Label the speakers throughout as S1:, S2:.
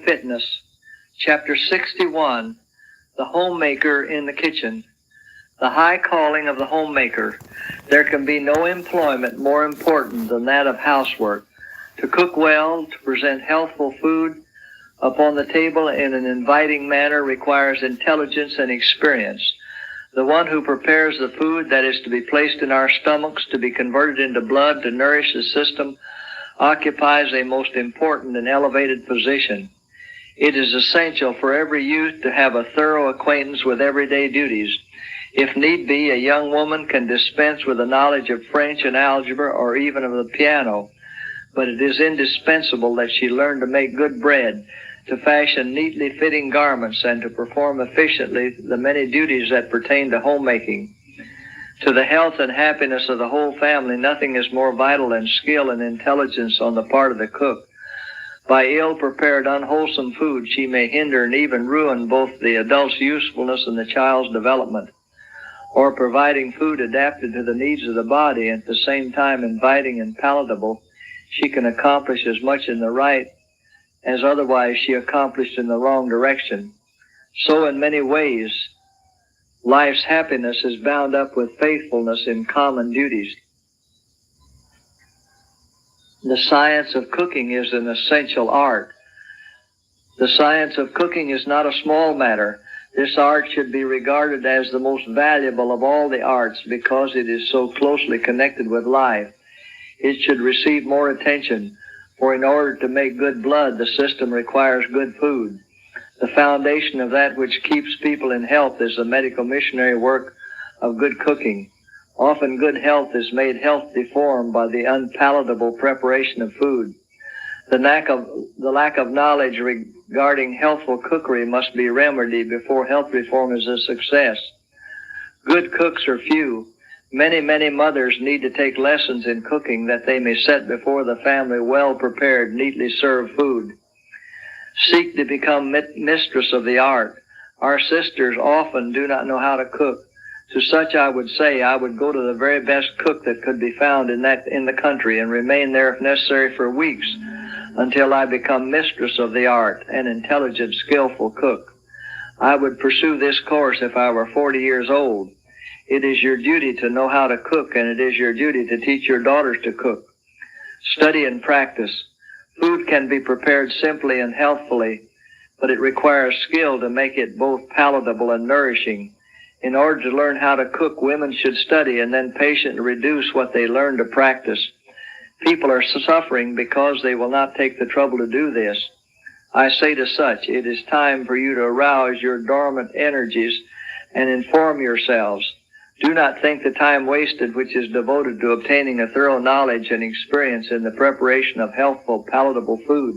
S1: Fitness, Chapter 61, The Homemaker in the Kitchen. The high calling of the homemaker. There can be no employment more important than that of housework. To cook well, to present healthful food upon the table in an inviting manner requires intelligence and experience. The one who prepares the food that is to be placed in our stomachs to be converted into blood to nourish the system occupies a most important and elevated position. It is essential for every youth to have a thorough acquaintance with everyday duties. If need be, a young woman can dispense with the knowledge of French and algebra or even of the piano, but it is indispensable that she learn to make good bread, to fashion neatly fitting garments, and to perform efficiently the many duties that pertain to homemaking. To the health and happiness of the whole family, nothing is more vital than skill and intelligence on the part of the cook. By ill-prepared, unwholesome food, she may hinder and even ruin both the adult's usefulness and the child's development. Or providing food adapted to the needs of the body and at the same time inviting and palatable, she can accomplish as much in the right as otherwise she accomplished in the wrong direction. So in many ways, life's happiness is bound up with faithfulness in common duties. The science of cooking is an essential art. The science of cooking is not a small matter. This art should be regarded as the most valuable of all the arts because it is so closely connected with life. It should receive more attention, for in order to make good blood, the system requires good food. The foundation of that which keeps people in health is the medical missionary work of good cooking. Often good health is made health deformed by the unpalatable preparation of food. The lack of knowledge regarding healthful cookery must be remedied before health reform is a success. Good cooks are few. Many mothers need to take lessons in cooking that they may set before the family well-prepared, neatly served food. Seek to become mistress of the art. Our sisters often do not know how to cook. To such I would say, I would go to the very best cook that could be found in the country and remain there if necessary for weeks until I become mistress of the art, an intelligent, skillful cook. I would pursue this course if I were 40 years old. It is your duty to know how to cook, and it is your duty to teach your daughters to cook. Study and practice. Food can be prepared simply and healthfully, but it requires skill to make it both palatable and nourishing. In order to learn how to cook, women should study and then patiently reduce what they learn to practice. People are suffering because they will not take the trouble to do this. I say to such, it is time for you to arouse your dormant energies and inform yourselves. Do not think the time wasted which is devoted to obtaining a thorough knowledge and experience in the preparation of healthful, palatable food.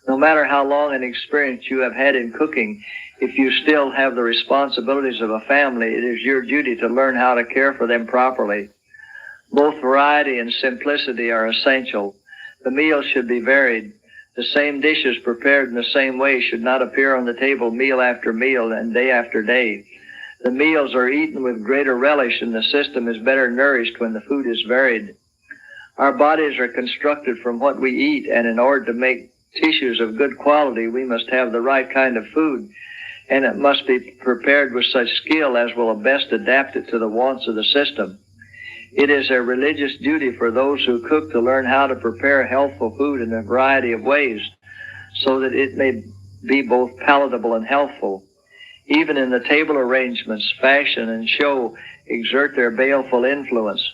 S1: No matter how long an experience you have had in cooking, if you still have the responsibilities of a family, it is your duty to learn how to care for them properly. Both variety and simplicity are essential. The meals should be varied. The same dishes prepared in the same way should not appear on the table meal after meal and day after day. The meals are eaten with greater relish and the system is better nourished when the food is varied. Our bodies are constructed from what we eat, and in order to make tissues of good quality, we must have the right kind of food, and it must be prepared with such skill as will best adapt it to the wants of the system. It is a religious duty for those who cook to learn how to prepare healthful food in a variety of ways so that it may be both palatable and healthful. Even in the table arrangements, fashion and show exert their baleful influence.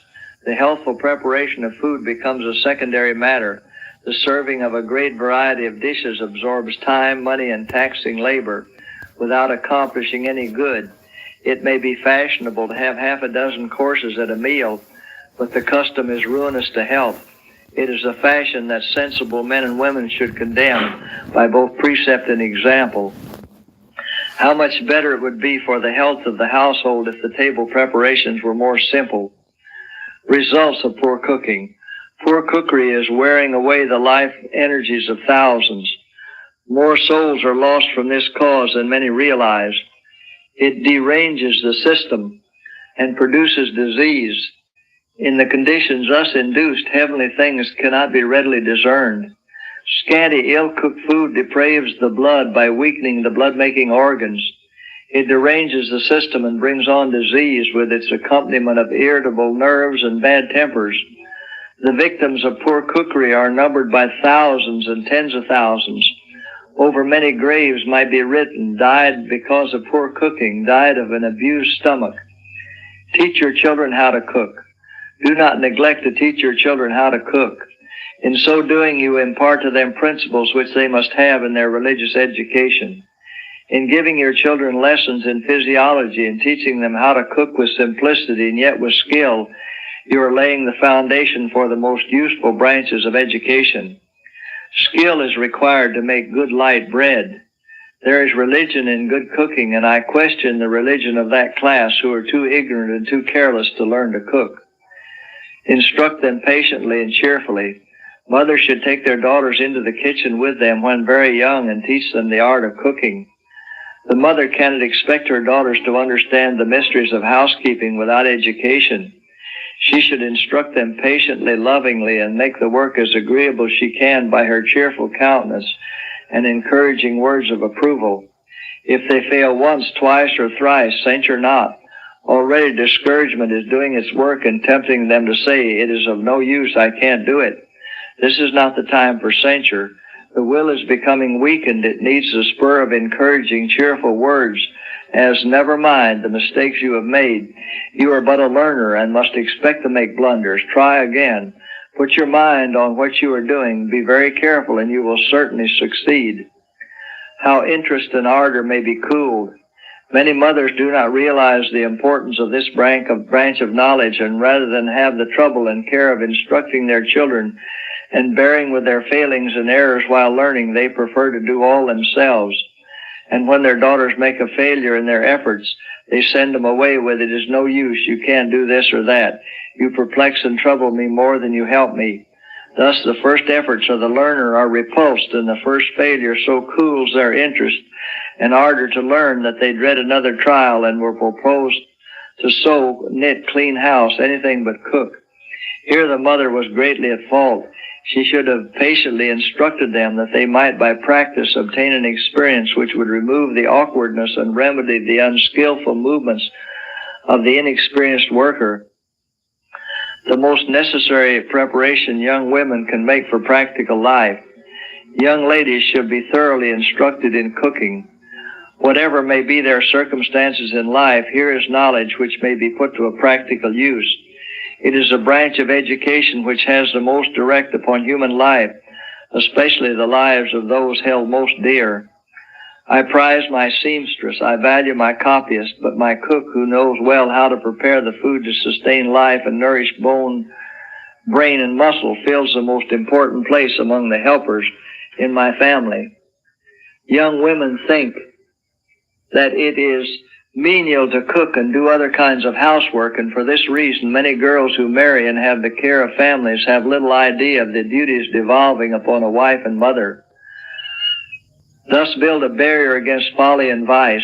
S1: The healthful preparation of food becomes a secondary matter. The serving of a great variety of dishes absorbs time, money, and taxing labor without accomplishing any good. It may be fashionable to have half a dozen courses at a meal, but the custom is ruinous to health. It is a fashion that sensible men and women should condemn by both precept and example. How much better it would be for the health of the household if the table preparations were more simple. Results of poor cooking. Poor cookery is wearing away the life energies of thousands. More souls are lost from this cause than many realize. It deranges the system and produces disease. In the conditions thus induced, heavenly things cannot be readily discerned. Scanty, ill-cooked food depraves the blood by weakening the blood-making organs. It deranges the system and brings on disease with its accompaniment of irritable nerves and bad tempers. The victims of poor cookery are numbered by thousands and tens of thousands. Over many graves might be written, died because of poor cooking, died of an abused stomach. Teach your children how to cook. Do not neglect to teach your children how to cook. In so doing, you impart to them principles which they must have in their religious education. In giving your children lessons in physiology and teaching them how to cook with simplicity and yet with skill, you are laying the foundation for the most useful branches of education. Skill is required to make good light bread. There is religion in good cooking, and I question the religion of that class who are too ignorant and too careless to learn to cook. Instruct them patiently and cheerfully. Mothers should take their daughters into the kitchen with them when very young and teach them the art of cooking. The mother cannot expect her daughters to understand the mysteries of housekeeping without education. She should instruct them patiently, lovingly, and make the work as agreeable as she can by her cheerful countenance and encouraging words of approval. If they fail once, twice, or thrice, censure not. Already discouragement is doing its work and tempting them to say, "It is of no use, I can't do it." This is not the time for censure. The will is becoming weakened. It needs the spur of encouraging, cheerful words, as "Never mind the mistakes you have made. You are but a learner and must expect to make blunders. Try again. Put your mind on what you are doing. Be very careful and you will certainly succeed." How interest and ardor may be cooled. Many mothers do not realize the importance of this branch of knowledge, and rather than have the trouble and care of instructing their children and bearing with their failings and errors while learning, they prefer to do all themselves. And when their daughters make a failure in their efforts, they send them away with, "It is no use, you can't do this or that. You perplex and trouble me more than you help me." Thus the first efforts of the learner are repulsed, and the first failure so cools their interest and ardor to learn that they dread another trial and will propose to sew, knit, clean house, anything but cook. Here the mother was greatly at fault. She should have patiently instructed them that they might by practice obtain an experience which would remove the awkwardness and remedy the unskillful movements of the inexperienced worker. The most necessary preparation young women can make for practical life. Young ladies should be thoroughly instructed in cooking. Whatever may be their circumstances in life, here is knowledge which may be put to a practical use. It is a branch of education which has the most direct upon human life, especially the lives of those held most dear. I prize my seamstress, I value my copyist, but my cook who knows well how to prepare the food to sustain life and nourish bone, brain, and muscle fills the most important place among the helpers in my family. Young women think that it is menial to cook and do other kinds of housework, and for this reason many girls who marry and have the care of families have little idea of the duties devolving upon a wife and mother. Thus build a barrier against folly and vice.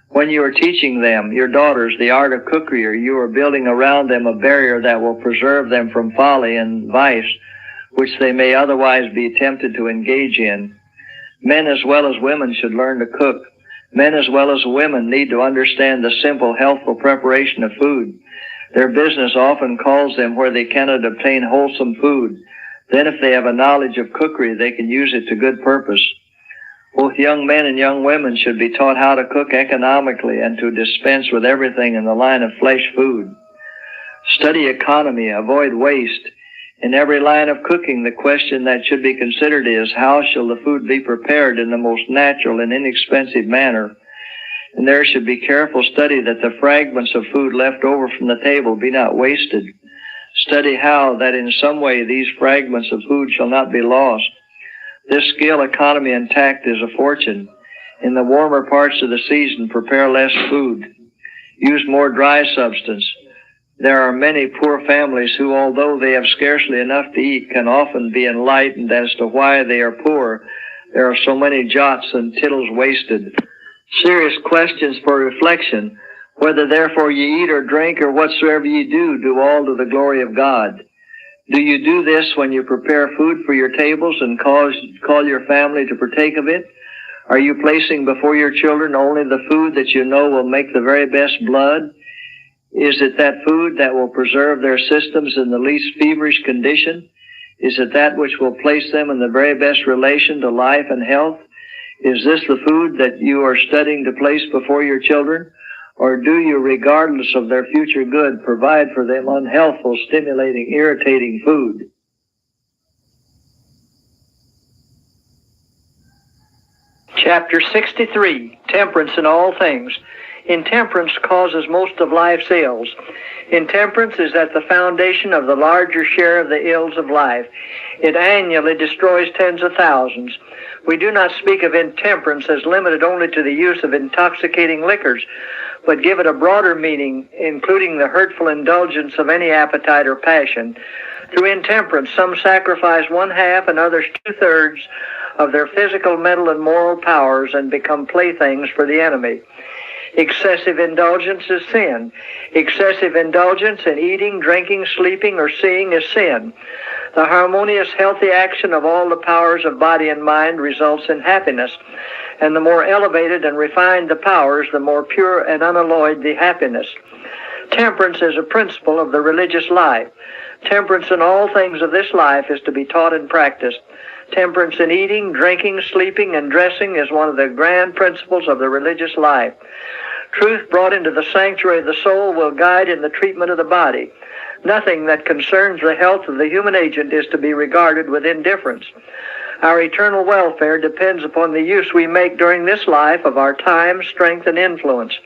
S1: When you are teaching them, your daughters, the art of cookery, you are building around them a barrier that will preserve them from folly and vice, which they may otherwise be tempted to engage in. Men as well as women should learn to cook. Men as well as women need to understand the simple, healthful preparation of food. Their business often calls them where they cannot obtain wholesome food. Then if they have a knowledge of cookery, they can use it to good purpose. Both young men and young women should be taught how to cook economically and to dispense with everything in the line of flesh food. Study economy, avoid waste. In every line of cooking, the question that should be considered is, how shall the food be prepared in the most natural and inexpensive manner? And there should be careful study that the fragments of food left over from the table be not wasted. Study how that in some way these fragments of food shall not be lost. This skill, economy, and tact is a fortune. In the warmer parts of the season, prepare less food. Use more dry substance. There are many poor families who, although they have scarcely enough to eat, can often be enlightened as to why they are poor. There are so many jots and tittles wasted. Serious questions for reflection. Whether therefore ye eat or drink or whatsoever ye do, do all to the glory of God. Do you do this when you prepare food for your tables and call your family to partake of it? Are you placing before your children only the food that you know will make the very best blood? Is it that food that will preserve their systems in the least feverish condition? Is it that which will place them in the very best relation to life and health? Is this the food that you are studying to place before your children? Or do you, regardless of their future good, provide for them unhealthful, stimulating, irritating food? Chapter 63, Temperance in All Things. Intemperance causes most of life's ills. Intemperance is at the foundation of the larger share of the ills of life. It annually destroys tens of thousands. We do not speak of intemperance as limited only to the use of intoxicating liquors, but give it a broader meaning, including the hurtful indulgence of any appetite or passion. Through intemperance, some sacrifice 1/2 and others 2/3 of their physical, mental, and moral powers and become playthings for the enemy. Excessive indulgence is sin. Excessive indulgence in eating, drinking, sleeping, or seeing is sin. The harmonious, healthy action of all the powers of body and mind results in happiness, and the more elevated and refined the powers, the more pure and unalloyed the happiness. Temperance is a principle of the religious life. Temperance in all things of this life is to be taught and practiced. Temperance in eating, drinking, sleeping, and dressing is one of the grand principles of the religious life. Truth brought into the sanctuary of the soul will guide in the treatment of the body. Nothing that concerns the health of the human agent is to be regarded with indifference. Our eternal welfare depends upon the use we make during this life of our time, strength, and influence.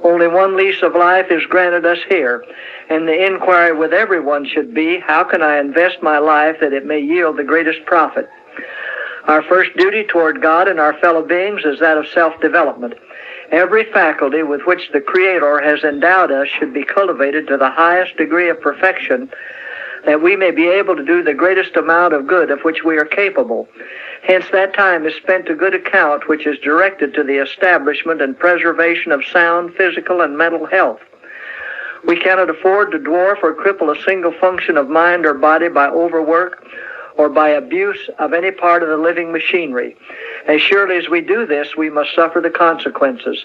S1: Only one lease of life is granted us here, and the inquiry with everyone should be, how can I invest my life that it may yield the greatest profit? Our first duty toward God and our fellow beings is that of self-development. Every faculty with which the Creator has endowed us should be cultivated to the highest degree of perfection, that we may be able to do the greatest amount of good of which we are capable. Hence that time is spent to good account which is directed to the establishment and preservation of sound physical and mental health. We cannot afford to dwarf or cripple a single function of mind or body by overwork or by abuse of any part of the living machinery. As surely as we do this, we must suffer the consequences.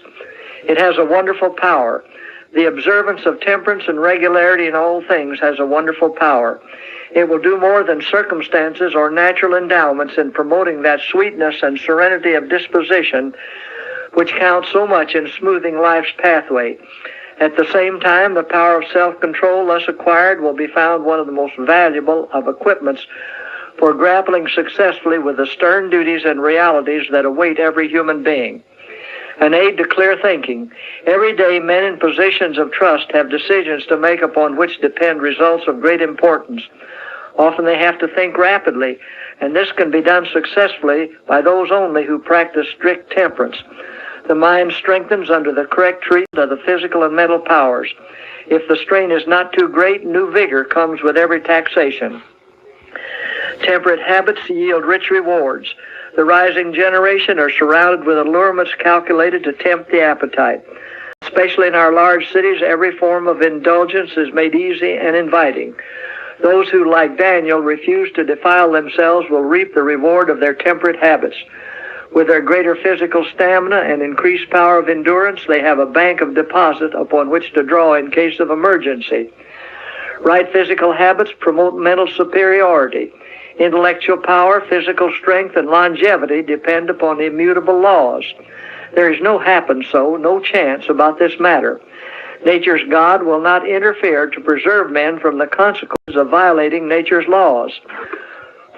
S1: It has a wonderful power. The observance of temperance and regularity in all things has a wonderful power. It will do more than circumstances or natural endowments in promoting that sweetness and serenity of disposition which counts so much in smoothing life's pathway. At the same time, the power of self-control thus acquired will be found one of the most valuable of equipments for grappling successfully with the stern duties and realities that await every human being. An aid to clear thinking. Every day, men in positions of trust have decisions to make upon which depend results of great importance. Often they have to think rapidly, and this can be done successfully by those only who practice strict temperance. The mind strengthens under the correct treatment of the physical and mental powers. If the strain is not too great, new vigor comes with every taxation. Temperate habits yield rich rewards. The rising generation are surrounded with allurements calculated to tempt the appetite. Especially in our large cities, every form of indulgence is made easy and inviting. Those who, like Daniel, refuse to defile themselves will reap the reward of their temperate habits. With their greater physical stamina and increased power of endurance, they have a bank of deposit upon which to draw in case of emergency. Right physical habits promote mental superiority. Intellectual power, physical strength, and longevity depend upon the immutable laws. There is no happen so, no chance about this matter. Nature's God will not interfere to preserve men from the consequences of violating nature's laws.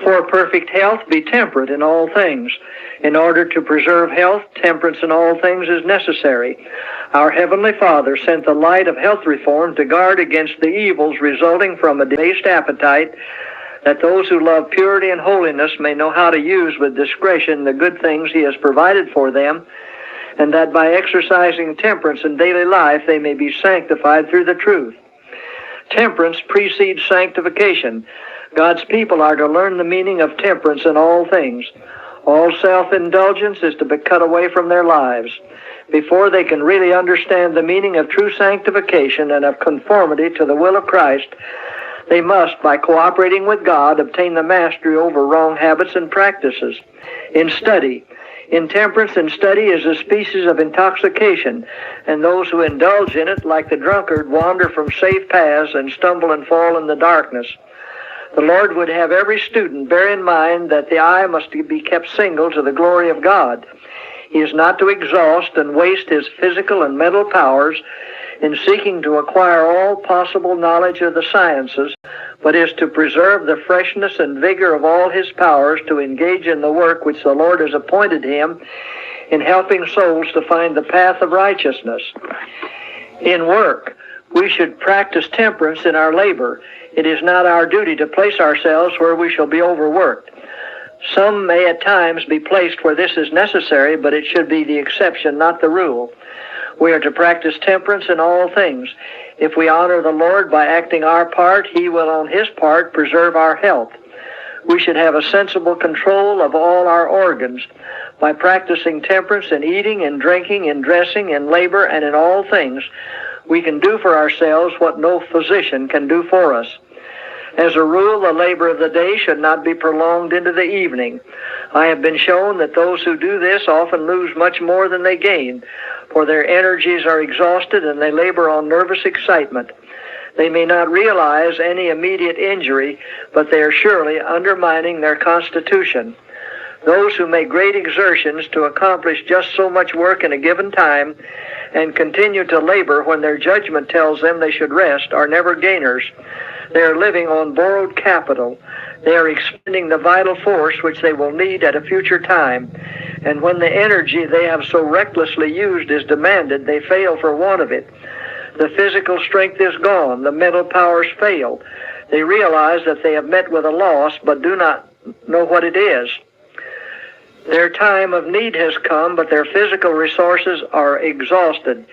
S1: For perfect health, be temperate in all things. In order to preserve health, temperance in all things is necessary. Our Heavenly Father sent the light of health reform to guard against the evils resulting from a debased appetite, that those who love purity and holiness may know how to use with discretion the good things He has provided for them, and that by exercising temperance in daily life they may be sanctified through the truth. Temperance precedes sanctification. God's people are to learn the meaning of temperance in all things. All self-indulgence is to be cut away from their lives. Before they can really understand the meaning of true sanctification and of conformity to the will of Christ, They must, by cooperating with God, obtain the mastery over wrong habits and practices. In study, intemperance in study is a species of intoxication, and those who indulge in it, like the drunkard, wander from safe paths and stumble and fall in the darkness. The Lord would have every student bear in mind that the eye must be kept single to the glory of God. He is not to exhaust and waste his physical and mental powers in seeking to acquire all possible knowledge of the sciences, but is to preserve the freshness and vigor of all his powers to engage in the work which the Lord has appointed him in helping souls to find the path of righteousness. In work, we should practice temperance in our labor. It is not our duty to place ourselves where we shall be overworked. Some may at times be placed where this is necessary, but it should be the exception, not the rule. We are to practice temperance in all things. If we honor the Lord by acting our part, He will on His part preserve our health. We should have a sensible control of all our organs. By practicing temperance in eating, in drinking, in dressing, in labor, and in all things, we can do for ourselves what no physician can do for us. As a rule, the labor of the day should not be prolonged into the evening. I have been shown that those who do this often lose much more than they gain, for their energies are exhausted and they labor on nervous excitement. They may not realize any immediate injury, but they are surely undermining their constitution. Those who make great exertions to accomplish just so much work in a given time and continue to labor when their judgment tells them they should rest are never gainers. They are living on borrowed capital. They are expending the vital force which they will need at a future time. And when the energy they have so recklessly used is demanded, they fail for want of it. The physical strength is gone. The mental powers fail. They realize that they have met with a loss, but do not know what it is. Their time of need has come, but their physical resources are exhausted.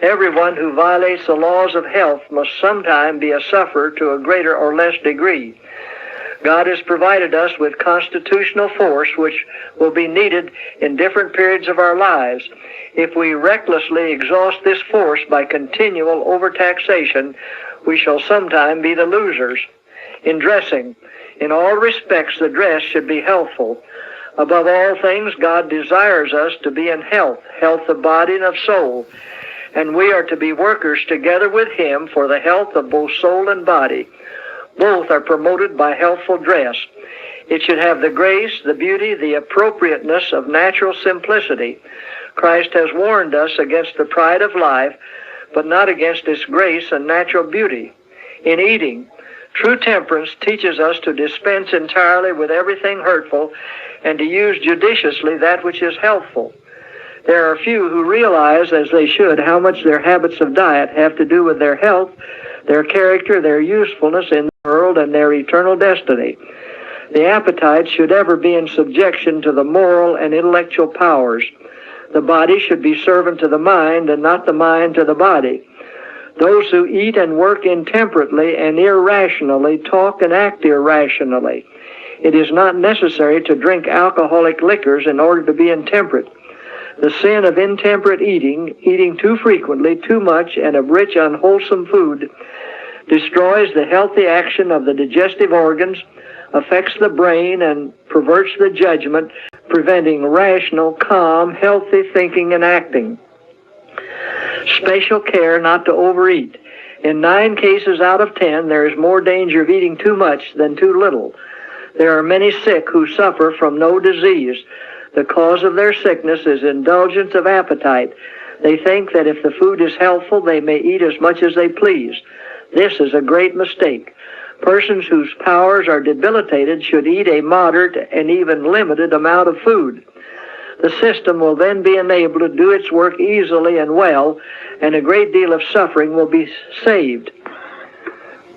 S1: Everyone who violates the laws of health must sometime be a sufferer to a greater or less degree. God has provided us with constitutional force which will be needed in different periods of our lives. If we recklessly exhaust this force by continual overtaxation, we shall sometime be the losers. In dressing, in all respects the dress should be healthful. Above all things, God desires us to be in health of body and of soul. And we are to be workers together with Him for the health of both soul and body. Both are promoted by healthful dress. It should have the grace, the beauty, the appropriateness of natural simplicity. Christ has warned us against the pride of life, but not against its grace and natural beauty. In eating, true temperance teaches us to dispense entirely with everything hurtful and to use judiciously that which is healthful. There are few who realize, as they should, how much their habits of diet have to do with their health, their character, their usefulness in the world, and their eternal destiny. The appetite should ever be in subjection to the moral and intellectual powers. The body should be servant to the mind, and not the mind to the body. Those who eat and work intemperately and irrationally talk and act irrationally. It is not necessary to drink alcoholic liquors in order to be intemperate. The sin of intemperate eating, eating too frequently, too much, and of rich, unwholesome food, destroys the healthy action of the digestive organs, affects the brain, and perverts the judgment, preventing rational, calm, healthy thinking and acting. Special care not to overeat. In 9 cases out of 10, there is more danger of eating too much than too little. There are many sick who suffer from no disease. The cause of their sickness is indulgence of appetite. They think that if the food is healthful, they may eat as much as they please. This is a great mistake. Persons whose powers are debilitated should eat a moderate and even limited amount of food. The system will then be enabled to do its work easily and well, and a great deal of suffering will be saved.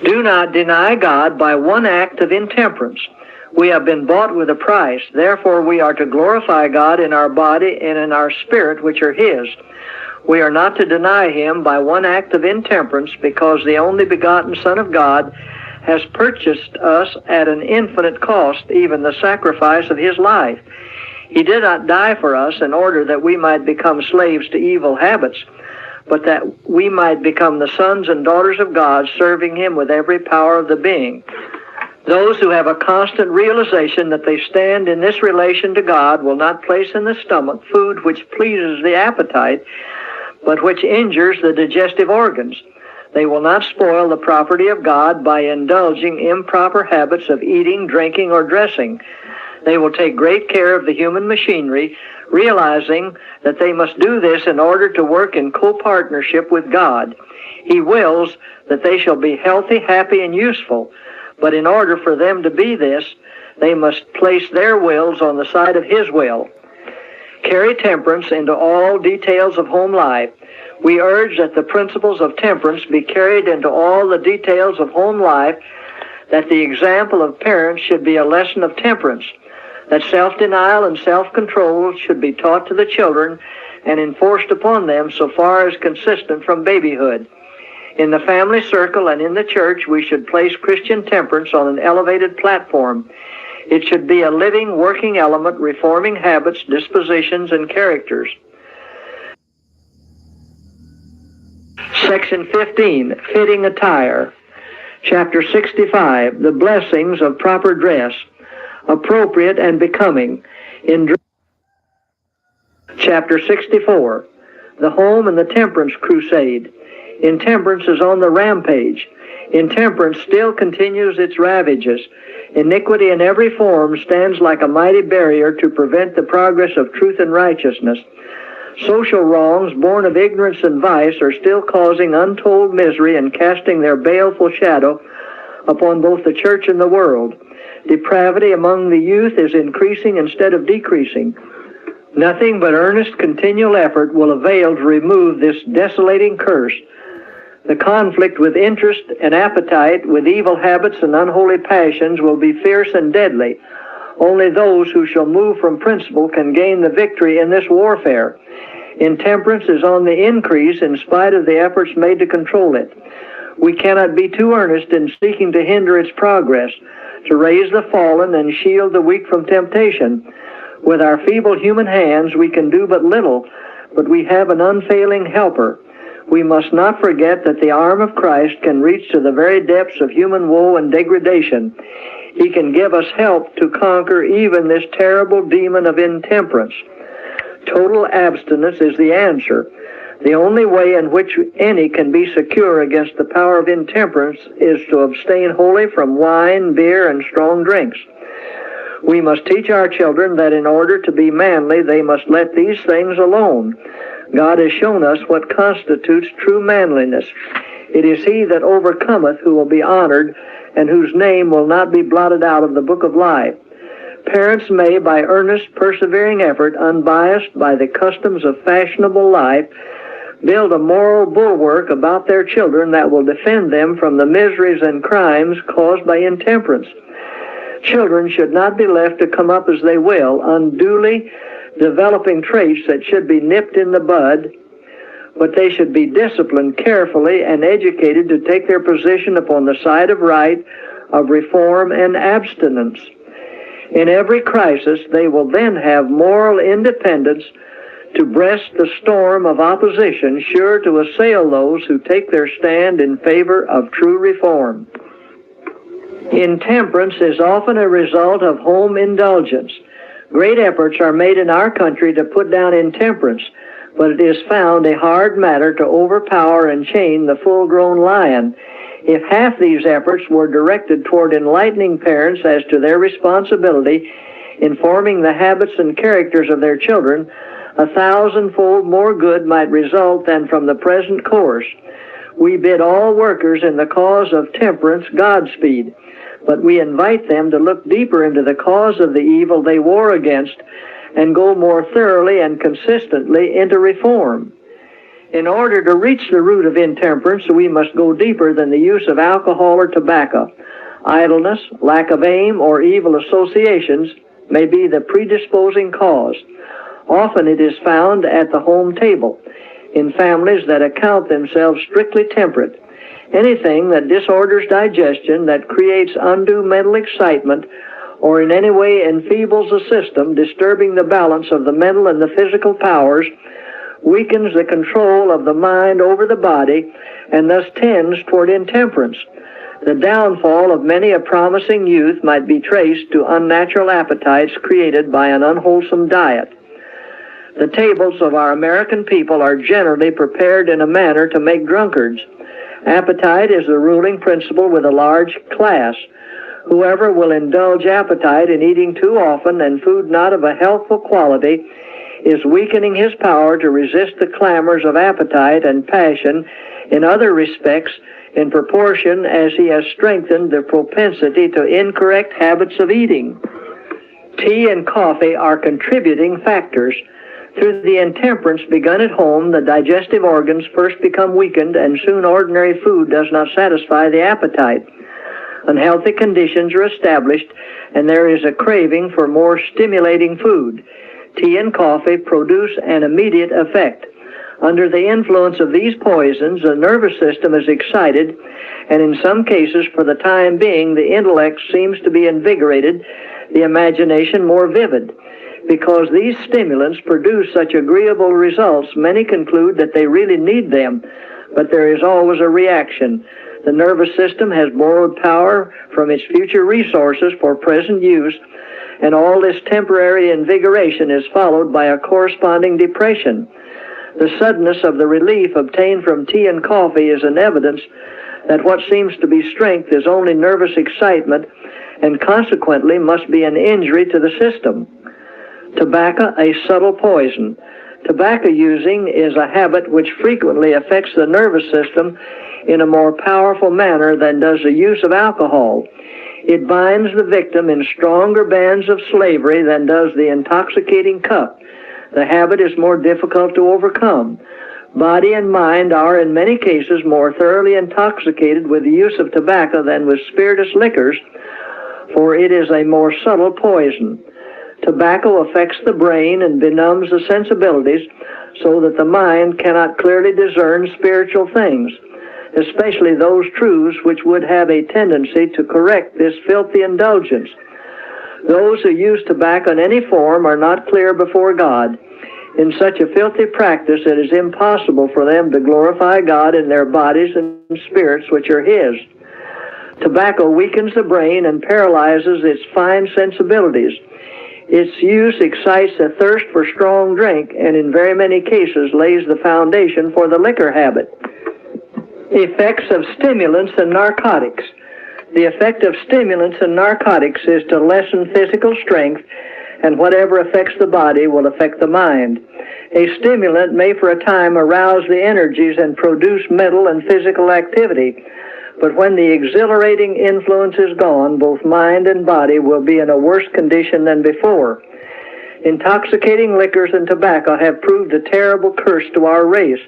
S1: Do not deny God by one act of intemperance. We have been bought with a price. Therefore, we are to glorify God in our body and in our spirit, which are His. We are not to deny Him by one act of intemperance, because the only begotten Son of God has purchased us at an infinite cost, even the sacrifice of His life. He did not die for us in order that we might become slaves to evil habits, but that we might become the sons and daughters of God, serving Him with every power of the being. Those who have a constant realization that they stand in this relation to God will not place in the stomach food which pleases the appetite, but which injures the digestive organs. They will not spoil the property of God by indulging improper habits of eating, drinking, or dressing. They will take great care of the human machinery, realizing that they must do this in order to work in co-partnership with God. He wills that they shall be healthy, happy, and useful, but in order for them to be this, they must place their wills on the side of His will. Carry temperance into all details of home life. We urge that the principles of temperance be carried into all the details of home life, that the example of parents should be a lesson of temperance, that self-denial and self-control should be taught to the children and enforced upon them so far as consistent from babyhood. In the family circle and in the church, we should place Christian temperance on an elevated platform. It should be a living, working element, reforming habits, dispositions, and characters. Section 15, Fitting Attire. Chapter 65, The Blessings of Proper Dress, Appropriate and Becoming. Chapter 64, The Home and the Temperance Crusade. Intemperance is on the rampage. Intemperance still continues its ravages. Iniquity in every form stands like a mighty barrier to prevent the progress of truth and righteousness. Social wrongs born of ignorance and vice are still causing untold misery and casting their baleful shadow upon both the church and the world. Depravity among the youth is increasing instead of decreasing. Nothing but earnest, continual effort will avail to remove this desolating curse. The conflict with interest and appetite, with evil habits and unholy passions, will be fierce and deadly. Only those who shall move from principle can gain the victory in this warfare. Intemperance is on the increase in spite of the efforts made to control it. We cannot be too earnest in seeking to hinder its progress, to raise the fallen and shield the weak from temptation. With our feeble human hands we can do but little, but we have an unfailing helper. We must not forget that the arm of Christ can reach to the very depths of human woe and degradation. He can give us help to conquer even this terrible demon of intemperance. Total abstinence is the answer. The only way in which any can be secure against the power of intemperance is to abstain wholly from wine, beer, and strong drinks. We must teach our children that in order to be manly, they must let these things alone. God has shown us what constitutes true manliness. It is he that overcometh who will be honored, and whose name will not be blotted out of the book of life. Parents may, by earnest, persevering effort, unbiased by the customs of fashionable life, build a moral bulwark about their children that will defend them from the miseries and crimes caused by intemperance. Children should not be left to come up as they will, unduly developing traits that should be nipped in the bud, but they should be disciplined carefully and educated to take their position upon the side of right, of reform, and abstinence. In every crisis, they will then have moral independence to breast the storm of opposition, sure to assail those who take their stand in favor of true reform. Intemperance is often a result of home indulgence. Great efforts are made in our country to put down intemperance, but it is found a hard matter to overpower and chain the full-grown lion. If half these efforts were directed toward enlightening parents as to their responsibility in forming the habits and characters of their children, 1,000-fold more good might result than from the present course. We bid all workers in the cause of temperance Godspeed, but we invite them to look deeper into the cause of the evil they war against and go more thoroughly and consistently into reform. In order to reach the root of intemperance, we must go deeper than the use of alcohol or tobacco. Idleness, lack of aim, or evil associations may be the predisposing cause. Often it is found at the home table, in families that account themselves strictly temperate. Anything that disorders digestion, that creates undue mental excitement, or in any way enfeebles the system, disturbing the balance of the mental and the physical powers, weakens the control of the mind over the body, and thus tends toward intemperance. The downfall of many a promising youth might be traced to unnatural appetites created by an unwholesome diet. The tables of our American people are generally prepared in a manner to make drunkards. Appetite is the ruling principle with a large class. Whoever will indulge appetite in eating too often and food not of a healthful quality is weakening his power to resist the clamors of appetite and passion in other respects in proportion as he has strengthened the propensity to incorrect habits of eating. Tea and coffee are contributing factors. Through the intemperance begun at home, the digestive organs first become weakened, and soon ordinary food does not satisfy the appetite. Unhealthy conditions are established, and there is a craving for more stimulating food. Tea and coffee produce an immediate effect. Under the influence of these poisons, the nervous system is excited, and in some cases, for the time being, the intellect seems to be invigorated, the imagination more vivid. Because these stimulants produce such agreeable results, many conclude that they really need them, but there is always a reaction. The nervous system has borrowed power from its future resources for present use, and all this temporary invigoration is followed by a corresponding depression. The suddenness of the relief obtained from tea and coffee is an evidence that what seems to be strength is only nervous excitement, and consequently must be an injury to the system. Tobacco, a subtle poison. Tobacco using is a habit which frequently affects the nervous system in a more powerful manner than does the use of alcohol. It binds the victim in stronger bands of slavery than does the intoxicating cup. The habit is more difficult to overcome. Body and mind are in many cases more thoroughly intoxicated with the use of tobacco than with spirituous liquors, for it is a more subtle poison. Tobacco affects the brain and benumbs the sensibilities so that the mind cannot clearly discern spiritual things, especially those truths which would have a tendency to correct this filthy indulgence. Those who use tobacco in any form are not clear before God. In such a filthy practice, it is impossible for them to glorify God in their bodies and spirits which are His. Tobacco weakens the brain and paralyzes its fine sensibilities. Its use excites a thirst for strong drink, and in very many cases lays the foundation for the liquor habit. Effects of stimulants and narcotics. The effect of stimulants and narcotics is to lessen physical strength, and whatever affects the body will affect the mind. A stimulant may for a time arouse the energies and produce mental and physical activity, but when the exhilarating influence is gone, both mind and body will be in a worse condition than before. Intoxicating liquors and tobacco have proved a terrible curse to our race,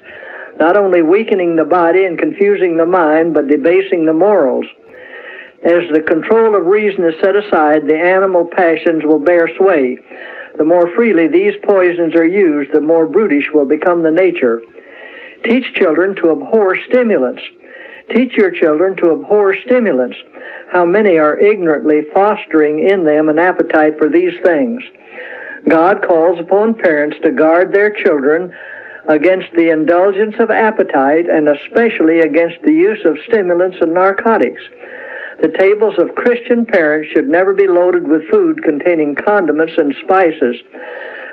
S1: not only weakening the body and confusing the mind, but debasing the morals. As the control of reason is set aside, the animal passions will bear sway. The more freely these poisons are used, the more brutish will become the nature. Teach children to abhor stimulants. Teach your children to abhor stimulants. How many are ignorantly fostering in them an appetite for these things? God calls upon parents to guard their children against the indulgence of appetite, and especially against the use of stimulants and narcotics. The tables of Christian parents should never be loaded with food containing condiments and spices.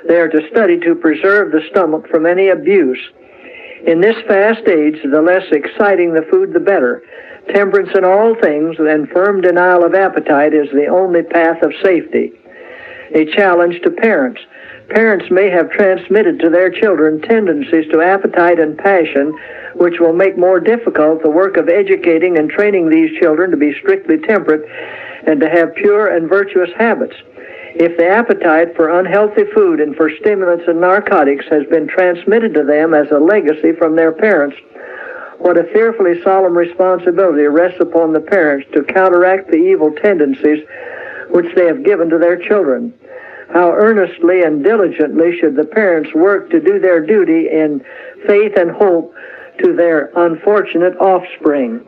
S1: They are to study to preserve the stomach from any abuse. In this fast age, the less exciting the food, the better. Temperance in all things and firm denial of appetite is the only path of safety. A challenge to parents. Parents may have transmitted to their children tendencies to appetite and passion, which will make more difficult the work of educating and training these children to be strictly temperate and to have pure and virtuous habits. If the appetite for unhealthy food and for stimulants and narcotics has been transmitted to them as a legacy from their parents, what a fearfully solemn responsibility rests upon the parents to counteract the evil tendencies which they have given to their children. How earnestly and diligently should the parents work to do their duty in faith and hope to their unfortunate offspring.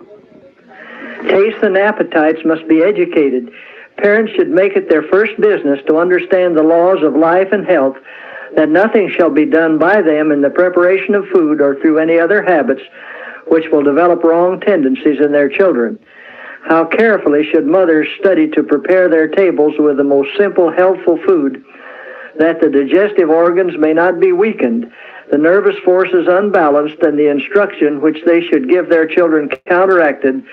S1: Tastes and appetites must be educated. Parents should make it their first business to understand the laws of life and health, that nothing shall be done by them in the preparation of food or through any other habits which will develop wrong tendencies in their children. How carefully should mothers study to prepare their tables with the most simple, healthful food, that the digestive organs may not be weakened, the nervous forces unbalanced, and the instruction which they should give their children counteracted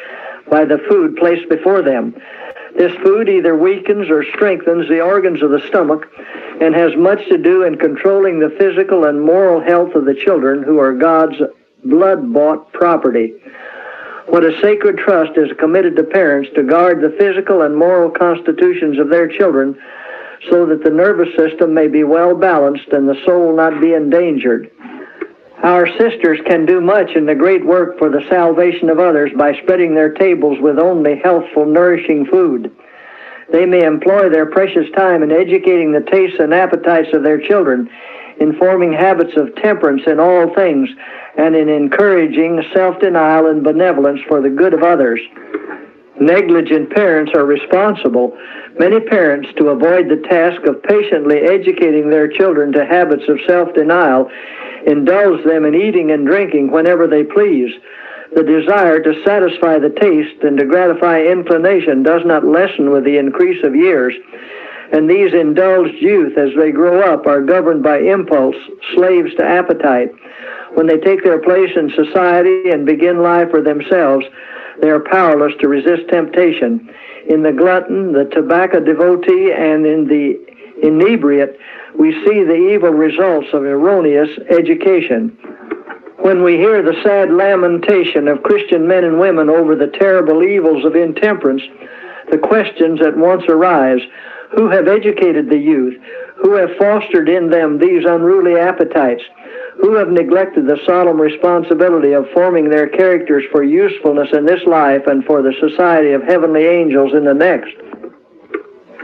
S1: by the food placed before them. This food either weakens or strengthens the organs of the stomach and has much to do in controlling the physical and moral health of the children, who are God's blood-bought property. What a sacred trust is committed to parents to guard the physical and moral constitutions of their children, so that the nervous system may be well balanced and the soul not be endangered. Our sisters can do much in the great work for the salvation of others by spreading their tables with only healthful, nourishing food. They may employ their precious time in educating the tastes and appetites of their children, in forming habits of temperance in all things, and in encouraging self-denial and benevolence for the good of others. Negligent parents are responsible, many parents, to avoid the task of patiently educating their children to habits of self-denial, indulge them in eating and drinking whenever they please. The desire to satisfy the taste and to gratify inclination does not lessen with the increase of years, and these indulged youth, as they grow up, are governed by impulse, slaves to appetite. When they take their place in society and begin life for themselves, they are powerless to resist temptation. In the glutton, the tobacco devotee, and in the inebriate, we see the evil results of erroneous education. When we hear the sad lamentation of Christian men and women over the terrible evils of intemperance, the questions at once arise: who have educated the youth? Who have fostered in them these unruly appetites? Who have neglected the solemn responsibility of forming their characters for usefulness in this life and for the society of heavenly angels in the next?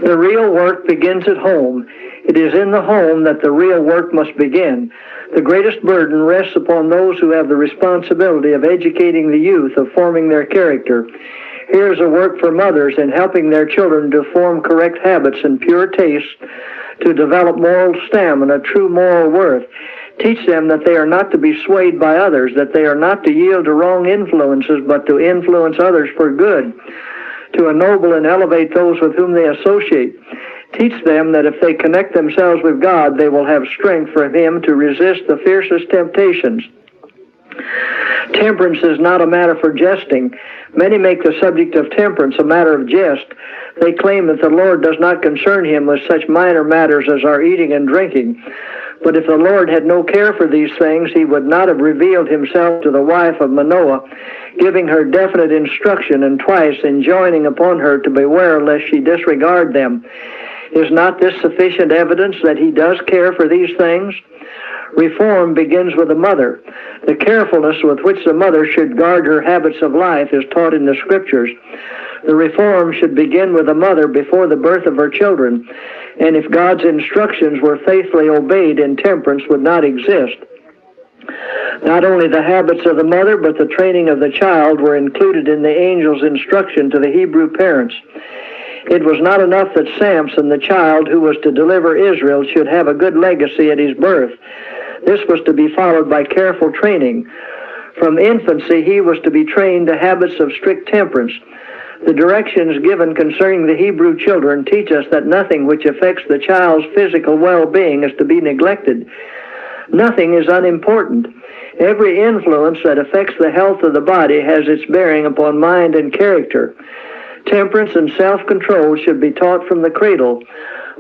S1: The real work begins at home. It is in the home that the real work must begin. The greatest burden rests upon those who have the responsibility of educating the youth, of forming their character. Here is a work for mothers in helping their children to form correct habits and pure tastes, to develop moral stamina, true moral worth. Teach them that they are not to be swayed by others, that they are not to yield to wrong influences, but to influence others for good, to ennoble and elevate those with whom they associate. Teach them that if they connect themselves with God, they will have strength from Him to resist the fiercest temptations. Temperance is not a matter for jesting. Many make the subject of temperance a matter of jest. They claim that the Lord does not concern Him with such minor matters as our eating and drinking. But if the Lord had no care for these things, He would not have revealed Himself to the wife of Manoah, giving her definite instruction and twice enjoining upon her to beware lest she disregard them. Is not this sufficient evidence that He does care for these things? Reform begins with the mother. The carefulness with which the mother should guard her habits of life is taught in the Scriptures. The reform should begin with the mother before the birth of her children, and if God's instructions were faithfully obeyed, intemperance would not exist. Not only the habits of the mother, but the training of the child were included in the angel's instruction to the Hebrew parents. It was not enough that Samson, the child who was to deliver Israel, should have a good legacy at his birth. This was to be followed by careful training. From infancy, he was to be trained to habits of strict temperance. The directions given concerning the Hebrew children teach us that nothing which affects the child's physical well-being is to be neglected. Nothing is unimportant. Every influence that affects the health of the body has its bearing upon mind and character. Temperance and self-control should be taught from the cradle.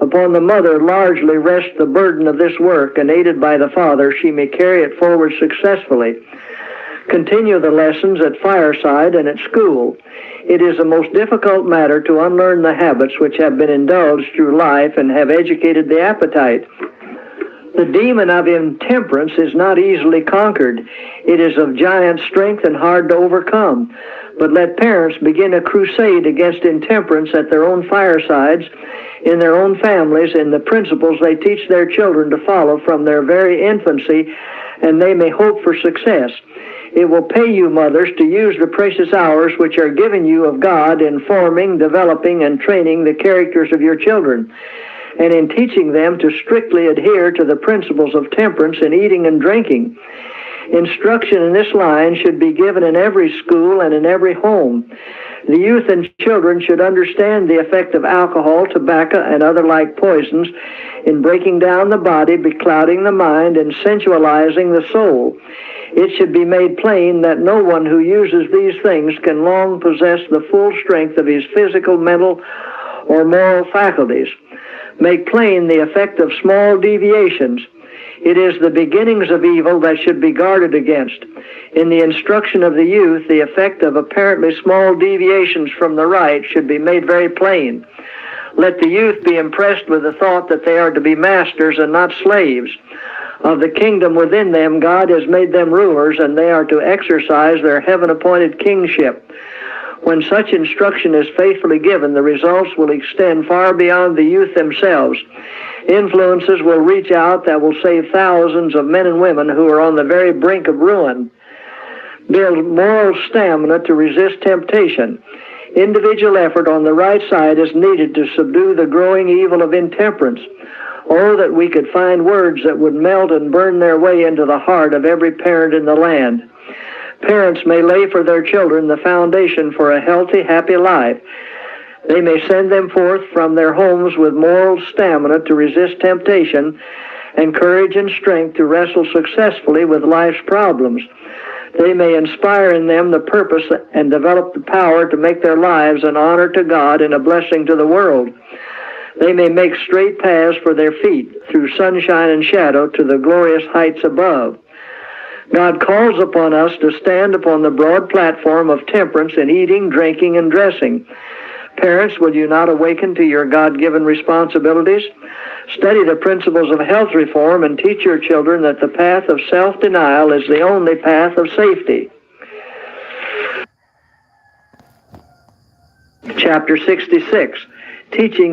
S1: Upon the mother largely rests the burden of this work, and aided by the father, she may carry it forward successfully. Continue the lessons at fireside and at school. It is a most difficult matter to unlearn the habits which have been indulged through life and have educated the appetite. The demon of intemperance is not easily conquered. It is of giant strength and hard to overcome. But let parents begin a crusade against intemperance at their own firesides, in their own families, in the principles they teach their children to follow from their very infancy, and they may hope for success. It will pay you, mothers, to use the precious hours which are given you of God in forming, developing, and training the characters of your children. and in teaching them to strictly adhere to the principles of temperance in eating and drinking. Instruction in this line should be given in every school and in every home. The youth and children should understand the effect of alcohol, tobacco, and other like poisons in breaking down the body, beclouding the mind, and sensualizing the soul. It should be made plain that no one who uses these things can long possess the full strength of his physical, mental, or moral faculties. Make plain the effect of small deviations. It is the beginnings of evil that should be guarded against. In the instruction of the youth, the effect of apparently small deviations from the right should be made very plain. Let the youth be impressed with the thought that they are to be masters and not slaves. Of the kingdom within them, God has made them rulers, and they are to exercise their heaven-appointed kingship. When such instruction is faithfully given, the results will extend far beyond the youth themselves. Influences will reach out that will save thousands of men and women who are on the very brink of ruin. Build moral stamina to resist temptation. Individual effort on the right side is needed to subdue the growing evil of intemperance. Oh, that we could find words that would melt and burn their way into the heart of every parent in the land. Parents may lay for their children the foundation for a healthy, happy life. They may send them forth from their homes with moral stamina to resist temptation and courage and strength to wrestle successfully with life's problems. They may inspire in them the purpose and develop the power to make their lives an honor to God and a blessing to the world. They may make straight paths for their feet through sunshine and shadow to the glorious heights above. God calls upon us to stand upon the broad platform of temperance in eating, drinking, and dressing. Parents, will you not awaken to your God-given responsibilities? Study the principles of health reform and teach your children that the path of self-denial is the only path of safety. Chapter 66, Teaching